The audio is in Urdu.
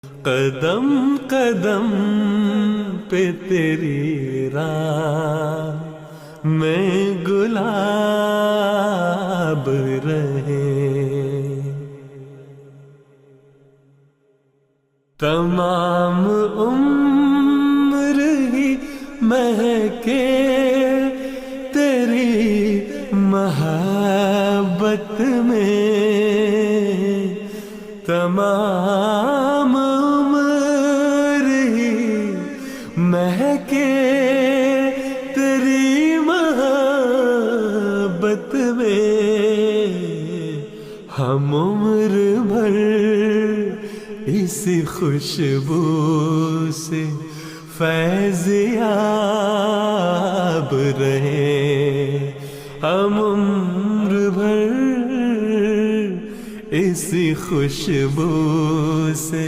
قدم قدم پہ تیری راہ میں گلاب رہے، تمام عمر ہی مہکے تیری محبت میں، تمام عمر ہی مہکے تیری محبت میں، ہم عمر بھر اسی خوشبو سے فیضیاب رہے، ہم عمر بھر اسی خوشبو سے